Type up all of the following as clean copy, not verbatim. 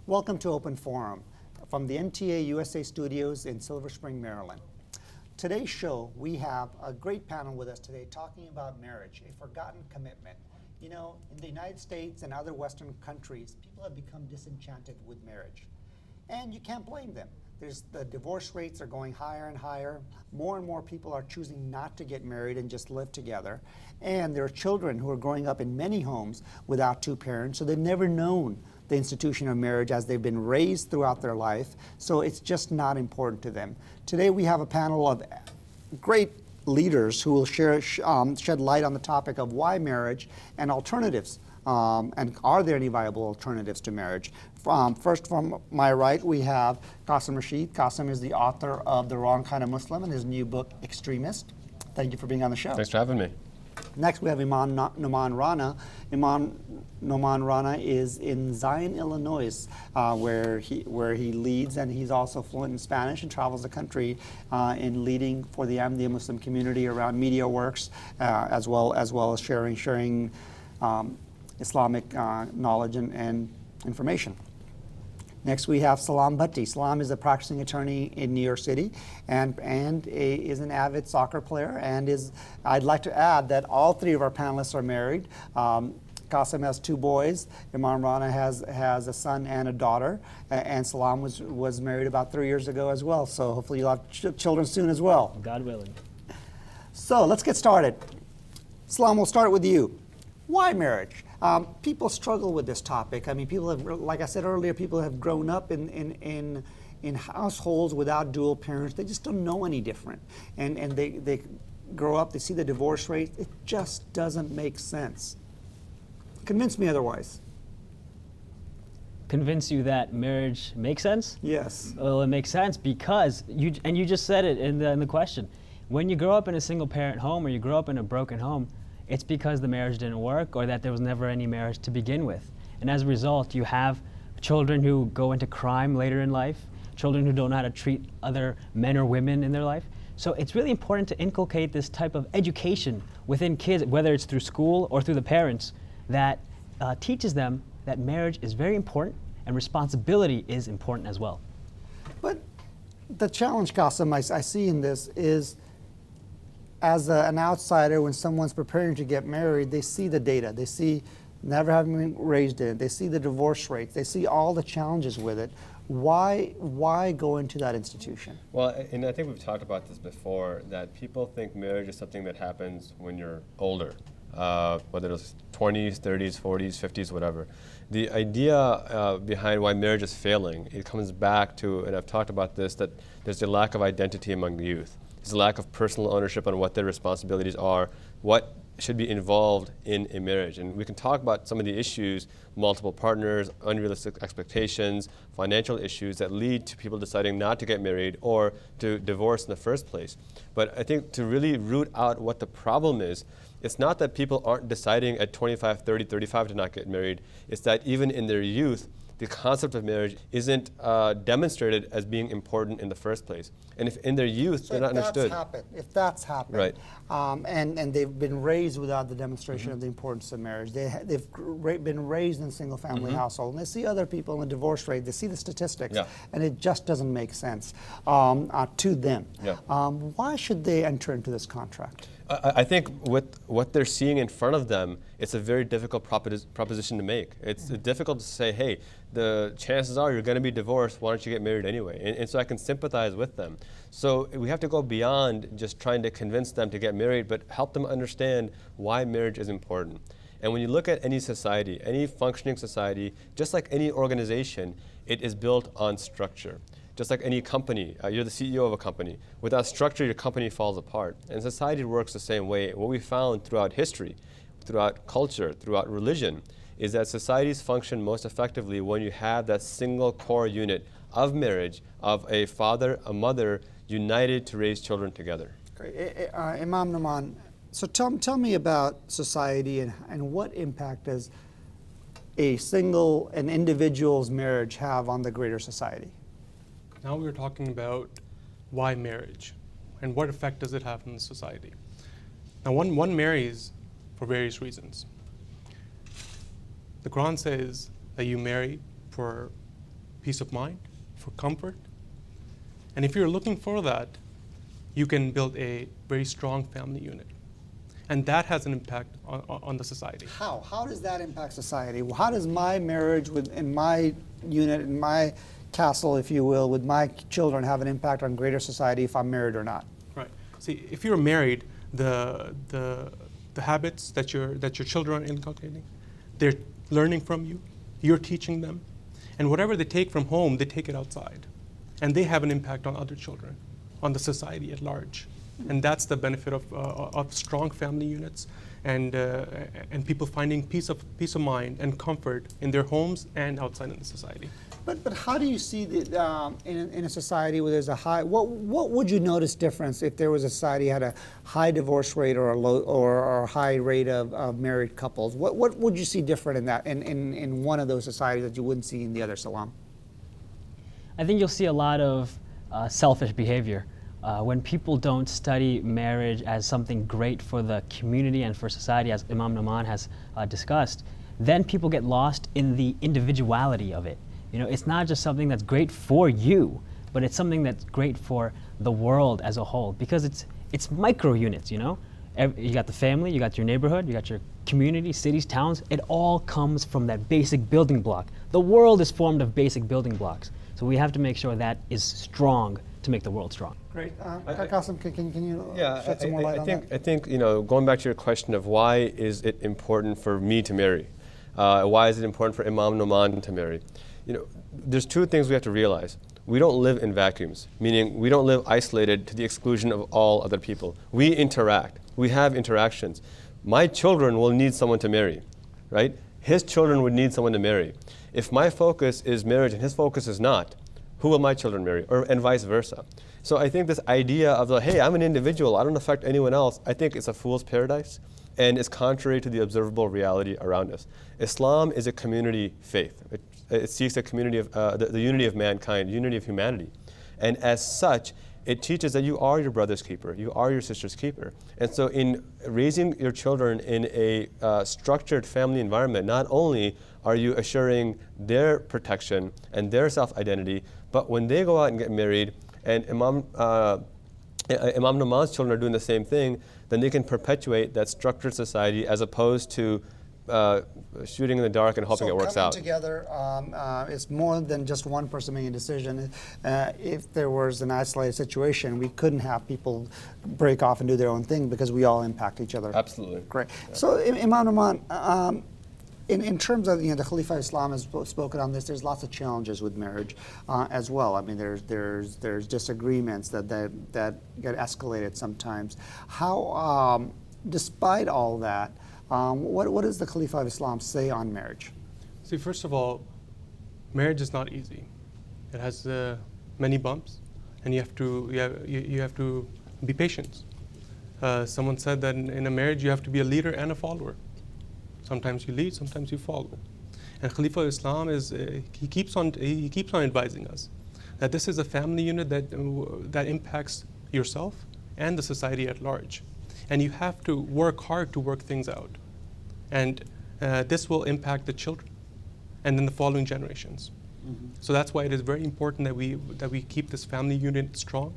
Welcome to Open Forum from the NTA USA studios in Silver Spring, Maryland. Today's show, we have a great panel with us today talking about marriage, a forgotten commitment. You know, in the United States and other Western countries, people have become disenchanted with marriage. And you can't blame them. The divorce rates are going higher and higher. More and more people are choosing not to get married and just live together. And there are children who are growing up in many homes without two parents, so they've never known the institution of marriage as they've been raised throughout their life, so it's just not important to them. Today we have a panel of great leaders who will shed light on the topic of why marriage and alternatives, and are there any viable alternatives to marriage. First, from my right, we have Qasim Rashid. Qasim is the author of The Wrong Kind of Muslim and his new book, Extremist. Thank you for being on the show. Thanks for having me. Next, we have Imam Noman Rana. Imam Noman Rana is in Zion, Illinois, where he leads, and he's also fluent in Spanish and travels the country in leading for the Ahmadiyya Muslim community around media works, as well as sharing Islamic knowledge and information. Next, we have Salam Bhatti. Salam is a practicing attorney in New York City and is an avid soccer player. And I'd like to add that all three of our panelists are married. Qasim has two boys. Imam Rana has a son and a daughter. And Salam was married about 3 years ago as well. So hopefully you'll have children soon as well. God willing. So let's get started. Salam, we'll start with you. Why marriage? People struggle with this topic. I mean, people have, like I said earlier, people have grown up in households without dual parents. They just don't know any different. And they grow up, they see the divorce rate. It just doesn't make sense. Convince me otherwise. Convince you that marriage makes sense? Yes. Well, it makes sense because, you just said it in the question. When you grow up in a single parent home or you grow up in a broken home, it's because the marriage didn't work or that there was never any marriage to begin with. And as a result, you have children who go into crime later in life, children who don't know how to treat other men or women in their life. So it's really important to inculcate this type of education within kids, whether it's through school or through the parents, that teaches them that marriage is very important and responsibility is important as well. But the challenge, Qasim, I see in this is, as an outsider, when someone's preparing to get married, they see the data. They see never having been raised in it. They see the divorce rates. They see all the challenges with it. Why go into that institution? Well, and I think we've talked about this before, that people think marriage is something that happens when you're older, whether it's 20s, 30s, 40s, 50s, whatever. The idea behind why marriage is failing, it comes back to, and I've talked about this, that there's a lack of identity among the youth. There's a lack of personal ownership on what their responsibilities are, what should be involved in a marriage. And we can talk about some of the issues, multiple partners, unrealistic expectations, financial issues that lead to people deciding not to get married or to divorce in the first place. But I think to really root out what the problem is, it's not that people aren't deciding at 25, 30, 35 to not get married. It's that even in their youth, the concept of marriage isn't demonstrated as being important in the first place. And if in their youth, they're not understood. If that's happened, right. And they've been raised without the demonstration of the importance of marriage, they've been raised in a single family household, and they see other people in the divorce rate, they see the statistics, and it just doesn't make sense to them. Why should they enter into this contract? I think with what they're seeing in front of them, it's a very difficult proposition to make. It's difficult to say, hey, the chances are you're going to be divorced, why don't you get married anyway? And so I can sympathize with them. So we have to go beyond just trying to convince them to get married, but help them understand why marriage is important. And when you look at any society, any functioning society, just like any organization, it is built on structure. Just like any company, you're the CEO of a company. Without structure, your company falls apart. And society works the same way. What we found throughout history, throughout culture, throughout religion, is that societies function most effectively when you have that single core unit of marriage, of a father, a mother, united to raise children together. Great. Imam Noman, so tell me about society and what impact does an individual's marriage have on the greater society? Now we're talking about why marriage and what effect does it have on the society. Now one marries for various reasons. The Quran says that you marry for peace of mind, for comfort. And if you're looking for that, you can build a very strong family unit. And that has an impact on the society. How? How does that impact society? How does my marriage in my unit, in my castle, if you will, with my children have an impact on greater society if I'm married or not? Right. See, if you're married, the habits that your children are inculcating, they're learning from you, you're teaching them, and whatever they take from home, they take it outside. And they have an impact on other children, on the society at large. And that's the benefit of strong family units and people finding peace of mind and comfort in their homes and outside in the society. But how do you see that in a society where there's a high, what would you notice difference if there was a society that had a high divorce rate or a low or a high rate of married couples? What would you see different in that in one of those societies that you wouldn't see in the other, Salam? I think you'll see a lot of selfish behavior. When people don't study marriage as something great for the community and for society, as Imam Nauman has discussed, then people get lost in the individuality of it. You know, it's not just something that's great for you, but it's something that's great for the world as a whole, because it's micro units, you know? You got the family, you got your neighborhood, you got your community, cities, towns. It all comes from that basic building block. The world is formed of basic building blocks. So we have to make sure that is strong to make the world strong. Great. Qasim, can you shed some more light on that? I think, you know, going back to your question of why is it important for me to marry? Why is it important for Imam Nauman to marry? You know, there's two things we have to realize. We don't live in vacuums, meaning we don't live isolated to the exclusion of all other people. We interact. We have interactions. My children will need someone to marry, right? His children would need someone to marry. If my focus is marriage and his focus is not, who will my children marry? And vice versa. So I think this idea of, hey, I'm an individual, I don't affect anyone else, I think it's a fool's paradise, and it's contrary to the observable reality around us. Islam is a community faith. It seeks a community of the unity of mankind, unity of humanity. And as such, it teaches that you are your brother's keeper, you are your sister's keeper. And so in raising your children in a structured family environment, not only are you assuring their protection and their self-identity, but when they go out and get married, and Imam Nauman's children are doing the same thing, then they can perpetuate that structured society as opposed to shooting in the dark and hoping it works out. So coming together is more than just one person making a decision. If there was an isolated situation, we couldn't have people break off and do their own thing because we all impact each other. Absolutely. Great. Yeah. So Imam Nauman, in terms of, you know, the Khalifa of Islam has spoken on this, there's lots of challenges with marriage as well. I mean, there's disagreements that get escalated sometimes. How, despite all that, what does the Khalifa of Islam say on marriage? See, first of all, marriage is not easy. It has many bumps, and you have to be patient. Someone said that in a marriage you have to be a leader and a follower. Sometimes you lead, sometimes you follow. And Khalifa of Islam he keeps on advising us that this is a family unit that impacts yourself and the society at large. And you have to work hard to work things out. And this will impact the children and then the following generations. Mm-hmm. So that's why it is very important that we keep this family unit strong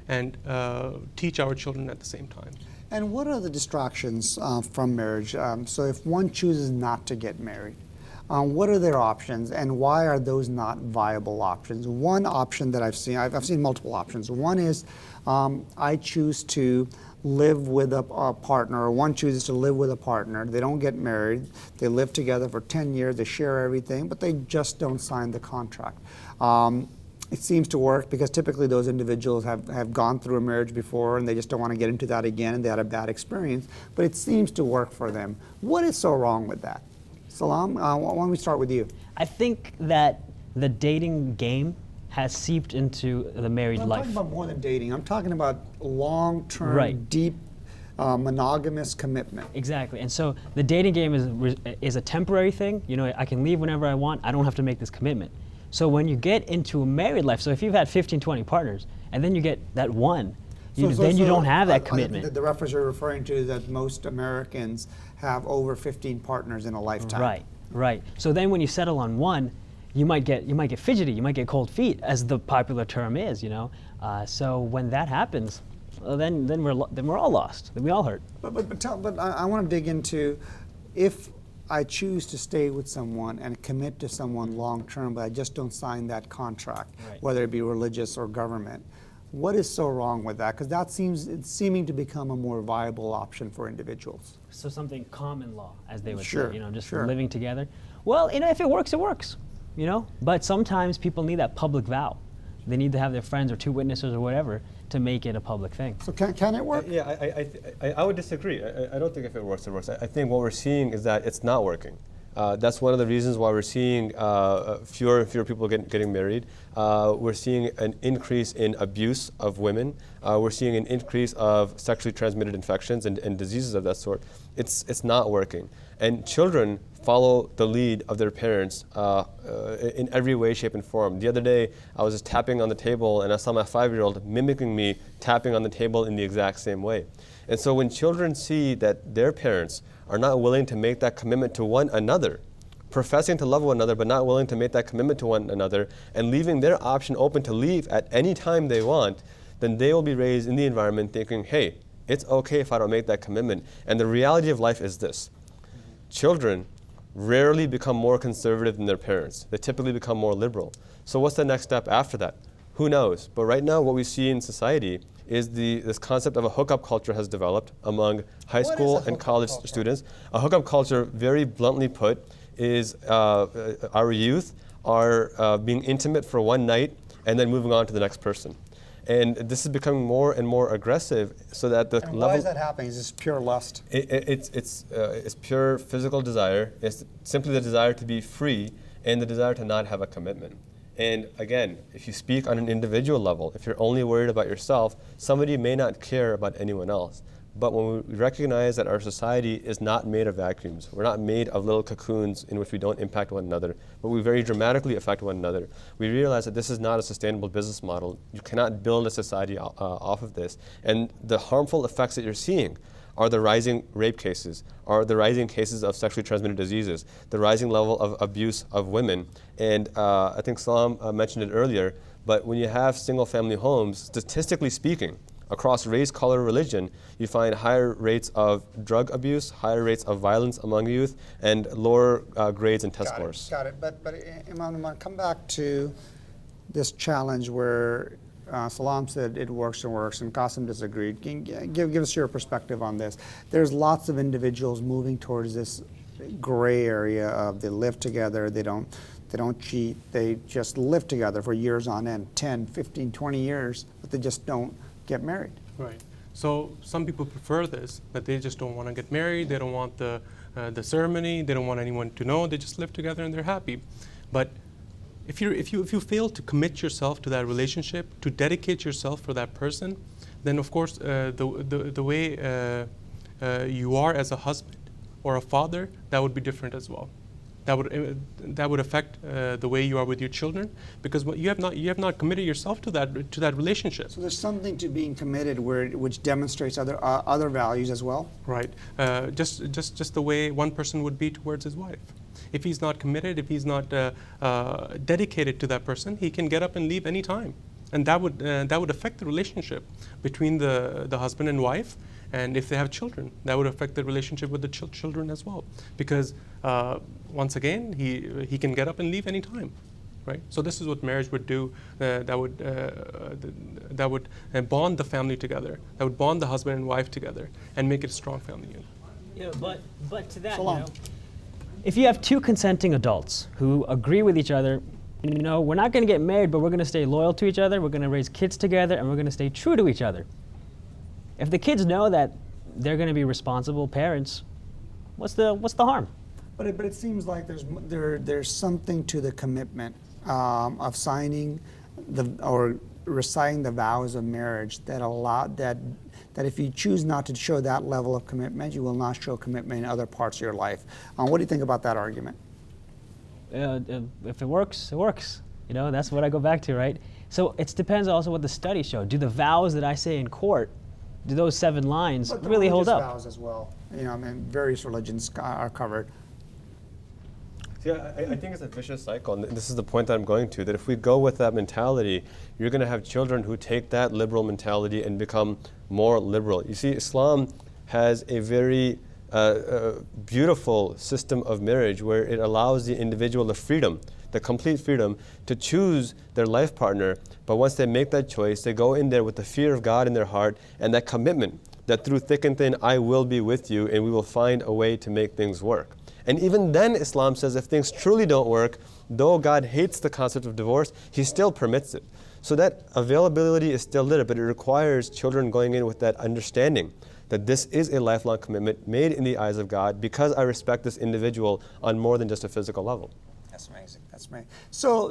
and teach our children at the same time. And what are the distractions from marriage? So if one chooses not to get married, what are their options, and why are those not viable options? One option that I've seen multiple options. One is I choose to live with a partner, or one chooses to live with a partner. They don't get married. They live together for 10 years. They share everything, but they just don't sign the contract. It seems to work because typically those individuals have gone through a marriage before and they just don't want to get into that again, and they had a bad experience, but it seems to work for them. What is so wrong with that? Salam, why don't we start with you? I think that the dating game has seeped into the married life. I'm talking about more than dating. I'm talking about long-term, deep, monogamous commitment. Exactly. And so the dating game is a temporary thing. You know, I can leave whenever I want. I don't have to make this commitment. So when you get into a married life, so if you've had 15, 20 partners, and then you get that one, then you don't have that commitment. The reference you're referring to is that most Americans have over 15 partners in a lifetime. Right. So then when you settle on one, you might get fidgety, you might get cold feet, as the popular term is, you know. So when that happens, well, then we're all lost. Then we all hurt. But I want to dig into, if I choose to stay with someone and commit to someone long term, but I just don't sign that contract, Right. whether it be religious or government. What is so wrong with that? Because it's seeming to become a more viable option for individuals. So something common law, as they would Sure, say, you know, just sure. living together. Well, you know, if it works, it works, you know. But sometimes people need that public vow. They need to have their friends or two witnesses or whatever to make it a public thing. So can it work? Yeah, I would disagree. I don't think if it works, it works. I think what we're seeing is that it's not working. That's one of the reasons why we're seeing fewer and fewer people getting married. We're seeing an increase in abuse of women. We're seeing an increase of sexually transmitted infections and diseases of that sort. It's not working. And children follow the lead of their parents in every way, shape, and form. The other day, I was just tapping on the table, and I saw my 5-year-old mimicking me tapping on the table in the exact same way. And so when children see that their parents are not willing to make that commitment to one another, professing to love one another but not willing to make that commitment to one another, and leaving their option open to leave at any time they want, then they will be raised in the environment thinking, hey, it's okay if I don't make that commitment. And the reality of life is this. Children rarely become more conservative than their parents. They typically become more liberal. So what's the next step after that? Who knows? But right now what we see in society is this concept of a hookup culture has developed among high school and college students. A hookup culture, very bluntly put, is our youth are being intimate for one night and then moving on to the next person. And this is becoming more and more aggressive, so that the And level. why is that happening? Is this pure lust? It's pure physical desire. It's simply the desire to be free and the desire to not have a commitment. And again, if you speak on an individual level, if you're only worried about yourself, somebody may not care about anyone else. But when we recognize that our society is not made of vacuums, we're not made of little cocoons in which we don't impact one another, but we very dramatically affect one another, we realize that this is not a sustainable business model. You cannot build a society off of this. And the harmful effects that you're seeing are the rising rape cases, are the rising cases of sexually transmitted diseases, the rising level of abuse of women. And I think Salam mentioned it earlier, but when you have single family homes, statistically speaking, across race, color, religion, you find higher rates of drug abuse, higher rates of violence among youth, and lower grades in test scores. Got it. But Imam, I'm going to come back to this challenge where Salam said it works and works, and Qasim disagreed. Give us your perspective on this. There's lots of individuals moving towards this gray area of they live together, they don't cheat, they just live together for years on end, 10, 15, 20 years, but they just don't get married. Right. So some people prefer this, that they just don't want to get married, they don't want the ceremony, they don't want anyone to know, they just live together and they're happy. But if you fail to commit yourself to that relationship, to dedicate yourself for that person, then of course the way you are as a husband or a father, that would be different as well. That would affect the way you are with your children, because you have not committed yourself to that relationship. So there's something to being committed which demonstrates other values as well. Right. Just the way one person would be towards his wife. If he's not committed, if he's not dedicated to that person, he can get up and leave any time, and that would affect the relationship between the husband and wife. And if they have children, that would affect the relationship with the children as well, because once again, he can get up and leave any time, right? So this is what marriage would do. That would bond the family together. That would bond the husband and wife together and make it a strong family unit. Yeah, but to that, So long. If you have two consenting adults who agree with each other, we're not going to get married, but we're going to stay loyal to each other. We're going to raise kids together, and we're going to stay true to each other. If the kids know that they're going to be responsible parents, what's the harm? But it seems like there's something to the commitment of signing or reciting the vows of marriage that if you choose not to show that level of commitment, you will not show commitment in other parts of your life. What do you think about that argument? If it works, it works. That's what I go back to, right? So it depends also what the studies show. Do the vows that I say in court, do those 7 lines But the really hold religious up? vows as well. Various religions are covered. See, I think it's a vicious cycle, and this is the point that I'm going to, that if we go with that mentality, you're going to have children who take that liberal mentality and become more liberal. You see, Islam has a very beautiful system of marriage where it allows the individual the freedom, the complete freedom, to choose their life partner. But once they make that choice, they go in there with the fear of God in their heart and that commitment that through thick and thin, I will be with you and we will find a way to make things work. And even then, Islam says if things truly don't work, though God hates the concept of divorce, He still permits it. So that availability is still there, but it requires children going in with that understanding that this is a lifelong commitment made in the eyes of God because I respect this individual on more than just a physical level. That's amazing. That's amazing.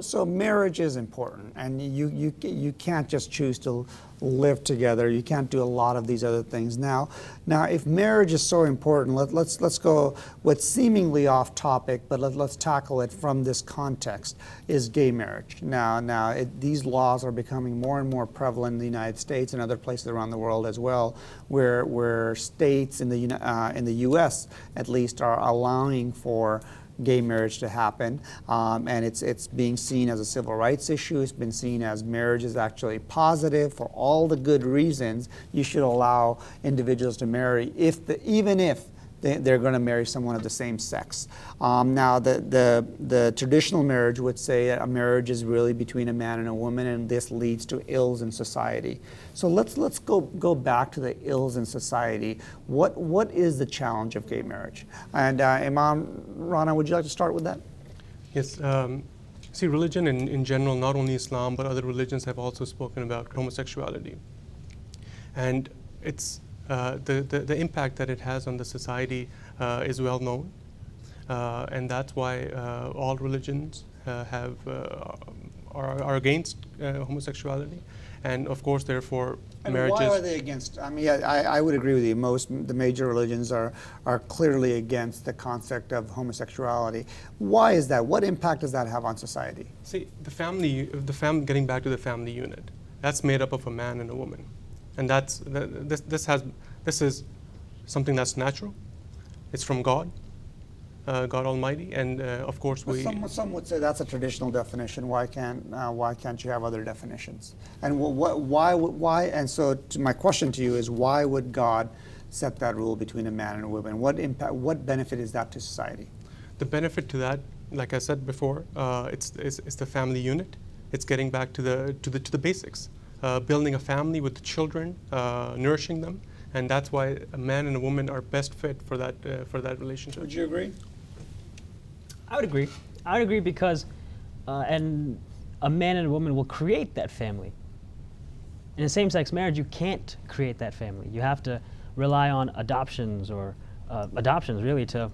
So marriage is important, and you can't just choose to live together. You can't do a lot of these other things. Now, if marriage is so important, let's go what's seemingly off topic, but let's tackle it from this context. Is gay marriage. Now these laws are becoming more and more prevalent in the United States and other places around the world as well, where states in the U.S. at least are allowing for gay marriage to happen, and it's being seen as a civil rights issue. It's been seen as marriage is actually positive for all the good reasons. You should allow individuals to marry even if they're going to marry someone of the same sex. Now, the traditional marriage would say that a marriage is really between a man and a woman, and this leads to ills in society. So let's go back to the ills in society. What is the challenge of gay marriage? And Imam Rana, would you like to start with that? Yes. See, religion in general, not only Islam, but other religions have also spoken about homosexuality. And it's the impact that it has on the society is well known, and that's why all religions are against homosexuality, and of course, therefore, And marriages. why are they against? I mean, I would agree with you. The major religions are clearly against the concept of homosexuality. Why is that? What impact does that have on society? See, getting back to the family unit, that's made up of a man and a woman. And this is something that's natural. It's from God, God Almighty, and of course Some would say that's a traditional definition. Why can't you have other definitions? And why? And so my question to you is, why would God set that rule between a man and a woman? What impact? What benefit is that to society? The benefit to that, like I said before, it's the family unit. It's getting back to the basics. Building a family with the children, nourishing them, and that's why a man and a woman are best fit for that relationship. Would you agree? I would agree. I would agree because, and a man and a woman will create that family. In a same-sex marriage, you can't create that family. You have to rely on adoptions or adoptions really to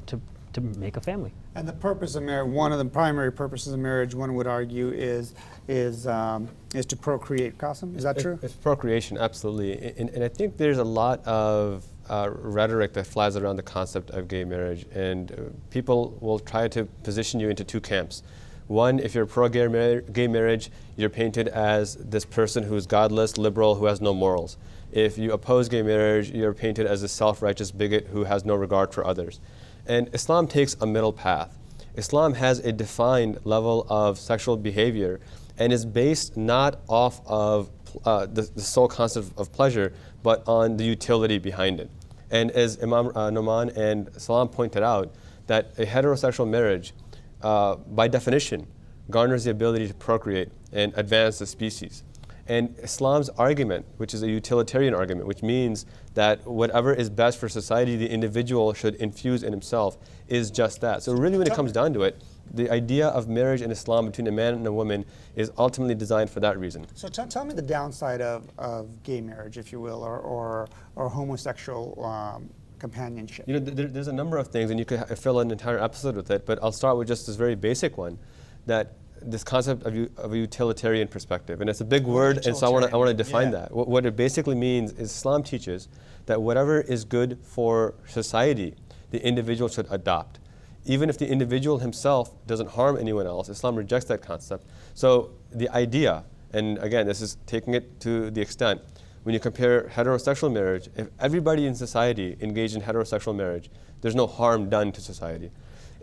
make a family. And the purpose of marriage, one of the primary purposes of marriage, one would argue, is to procreate. Qasim, is that true? It's procreation, absolutely. And I think there's a lot of rhetoric that flies around the concept of gay marriage, and people will try to position you into two camps. One, if you're pro-gay marriage, you're painted as this person who's godless, liberal, who has no morals. If you oppose gay marriage, you're painted as a self-righteous bigot who has no regard for others. And Islam takes a middle path. Islam has a defined level of sexual behavior and is based not off of the sole concept of pleasure, but on the utility behind it. And as Imam Noman and Salam pointed out, that a heterosexual marriage, by definition, garners the ability to procreate and advance the species. And Islam's argument, which is a utilitarian argument, which means that whatever is best for society, the individual should infuse in himself, is just that. So really when it comes down to it, the idea of marriage in Islam between a man and a woman is ultimately designed for that reason. So tell me the downside of gay marriage, if you will, or homosexual companionship. You know, there's a number of things, and you could fill an entire episode with it, but I'll start with just this very basic one, that this concept of a utilitarian perspective. And it's a big word, and so I want to define that. What it basically means is Islam teaches that whatever is good for society, the individual should adopt. Even if the individual himself doesn't harm anyone else, Islam rejects that concept. So the idea, and again, this is taking it to the extent, when you compare heterosexual marriage, if everybody in society engaged in heterosexual marriage, there's no harm done to society.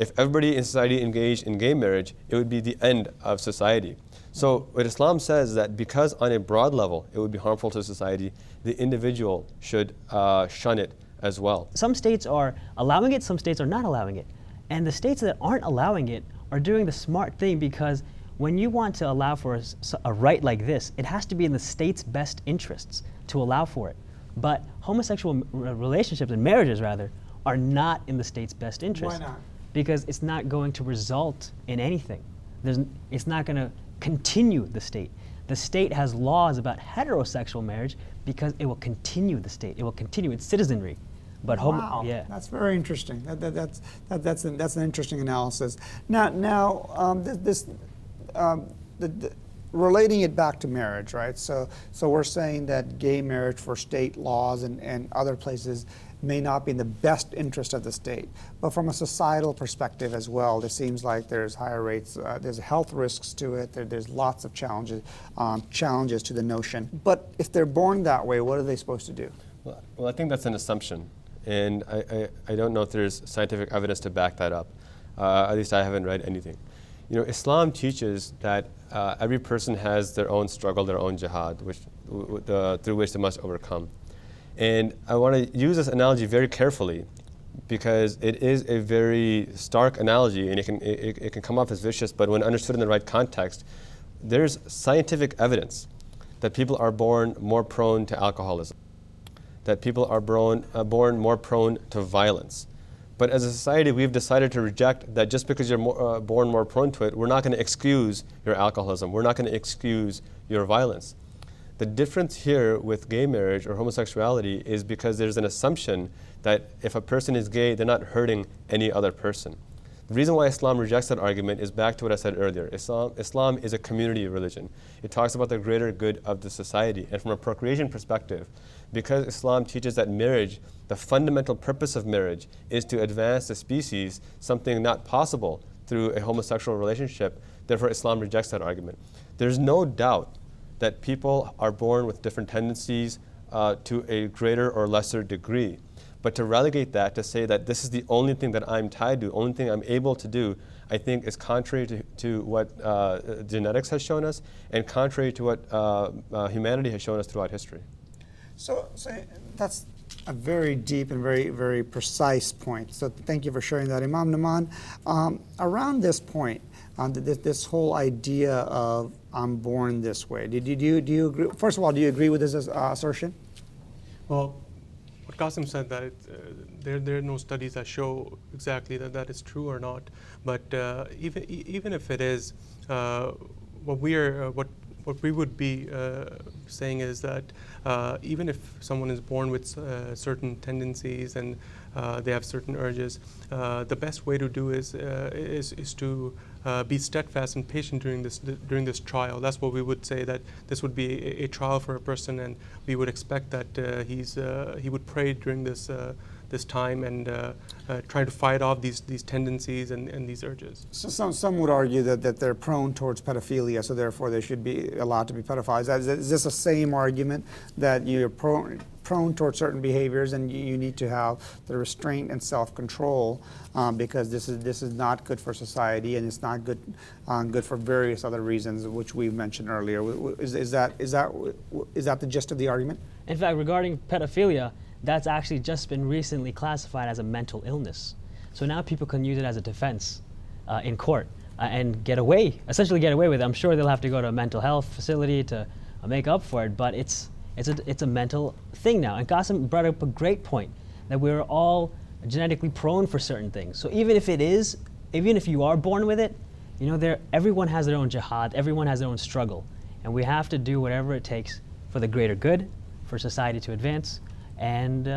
If everybody in society engaged in gay marriage, it would be the end of society. So what Islam says is that because on a broad level it would be harmful to society, the individual should shun it as well. Some states are allowing it, some states are not allowing it. And the states that aren't allowing it are doing the smart thing, because when you want to allow for a right like this, it has to be in the state's best interests to allow for it. But homosexual relationships, and marriages rather, are not in the state's best interest. Why not? Because it's not going to result in anything. It's not going to continue the state. The state has laws about heterosexual marriage because it will continue the state. It will continue its citizenry. But Wow, yeah. that's very interesting. That's an interesting analysis. Now, relating it back to marriage, right? So we're saying that gay marriage for state laws and other places may not be in the best interest of the state. But from a societal perspective as well, it seems like there's higher rates, there's health risks to it, there's lots of challenges to the notion. But if they're born that way, what are they supposed to do? Well, I think that's an assumption. And I don't know if there's scientific evidence to back that up. At least I haven't read anything. You know, Islam teaches that every person has their own struggle, their own jihad, through which they must overcome. And I want to use this analogy very carefully, because it is a very stark analogy, and it can come off as vicious, but when understood in the right context, there's scientific evidence that people are born more prone to alcoholism, that people are born more prone to violence. But as a society, we've decided to reject that just because you're born more prone to it, we're not going to excuse your alcoholism. We're not going to excuse your violence. The difference here with gay marriage or homosexuality is because there's an assumption that if a person is gay, they're not hurting any other person. The reason why Islam rejects that argument is back to what I said earlier. Islam is a community religion. It talks about the greater good of the society. And from a procreation perspective, because Islam teaches that marriage, the fundamental purpose of marriage is to advance the species, something not possible through a homosexual relationship, therefore Islam rejects that argument. There's no doubt that people are born with different tendencies to a greater or lesser degree. But to relegate that, to say that this is the only thing that I'm tied to, only thing I'm able to do, I think is contrary to what genetics has shown us, and contrary to what humanity has shown us throughout history. So that's a very deep and very, very precise point. So thank you for sharing that, Imam Naman. Around this point, this whole idea of I'm born this way, do you agree? First of all, do you agree with this assertion? Well, what Qasim said, that there are no studies that show exactly that is true or not. But even if it is, what we would be saying is that even if someone is born with certain tendencies and they have certain urges, the best way to do is to be steadfast and patient during this trial. That's what we would say, that this would be a trial for a person, and we would expect that he would pray during this time and try to fight off these tendencies and these urges. So some would argue that they're prone towards pedophilia, so therefore they should be allowed to be pedophiles. Is this the same argument, that you're prone towards certain behaviors and you need to have the restraint and self-control because this is not good for society, and it's not good for various other reasons which we mentioned earlier? Is that the gist of the argument? In fact, regarding pedophilia, that's actually just been recently classified as a mental illness. So now people can use it as a defense in court and essentially get away with it. I'm sure they'll have to go to a mental health facility to make up for it, but it's a mental thing now. And Qasim brought up a great point, that we're all genetically prone for certain things. So even if you are born with it, everyone has their own jihad, everyone has their own struggle. And we have to do whatever it takes for the greater good, for society to advance. And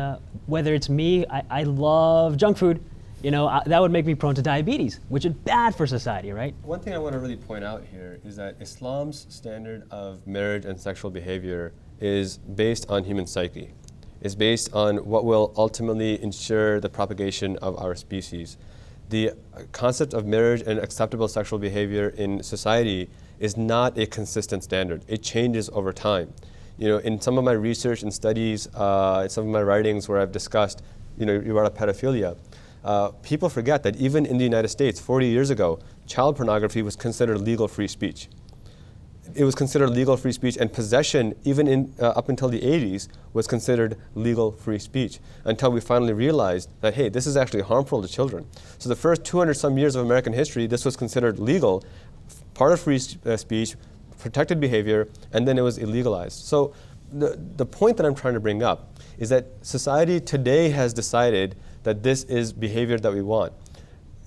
whether it's me, I love junk food, that would make me prone to diabetes, which is bad for society, right? One thing I want to really point out here is that Islam's standard of marriage and sexual behavior is based on human psyche. It's based on what will ultimately ensure the propagation of our species. The concept of marriage and acceptable sexual behavior in society is not a consistent standard. It changes over time. In some of my research and studies, in some of my writings where I've discussed, you brought up pedophilia. people forget that even in the United States, 40 years ago, child pornography was considered legal free speech. It was considered legal free speech, and possession, even up until the 80s, was considered legal free speech, until we finally realized that, hey, this is actually harmful to children. So the first 200 some years of American history, this was considered legal, part of free speech, protected behavior, and then it was illegalized. So the point that I'm trying to bring up is that society today has decided that this is behavior that we want.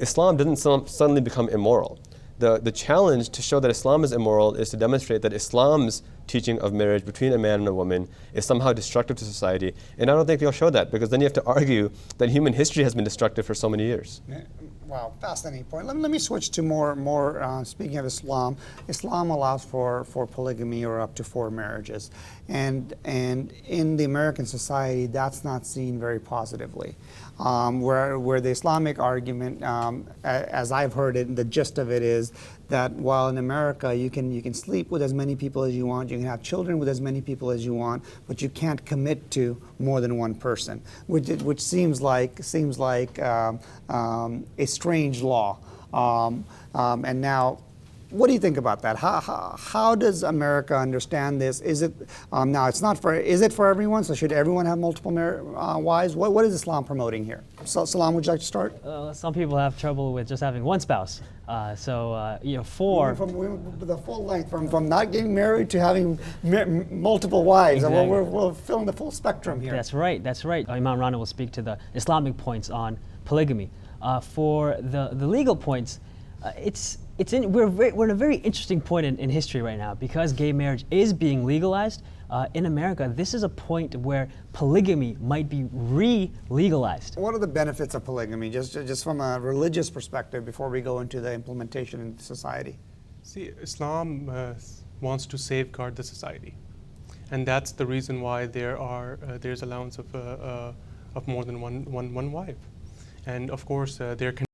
Islam didn't suddenly become immoral. The challenge to show that Islam is immoral is to demonstrate that Islam's teaching of marriage between a man and a woman is somehow destructive to society. And I don't think you'll show that, because then you have to argue that human history has been destructive for so many years. Wow, fascinating point. Let me switch to more speaking of Islam. Islam allows for polygamy or up to 4 marriages. And in the American society, that's not seen very positively. Where the Islamic argument, as I've heard it, the gist of it is that while in America you can sleep with as many people as you want, you can have children with as many people as you want, but you can't commit to more than one person, which seems like a strange law. And now, what do you think about that? How does America understand this? Is it now? It's not for. Is it for everyone? So should everyone have multiple wives? What is Islam promoting here? So, Salam, would you like to start? Some people have trouble with just having one spouse. You know, 4. From the full length, from not getting married to having multiple wives. Exactly. We're filling the full spectrum here. That's right. That's right. Imam Rana will speak to the Islamic points on polygamy. For the legal points, we're in a very interesting point in history right now, because gay marriage is being legalized in America. This is a point where polygamy might be re-legalized. What are the benefits of polygamy, just from a religious perspective, before we go into the implementation in society? See, Islam wants to safeguard the society, and that's the reason why there's allowance of more than one wife, and of course there can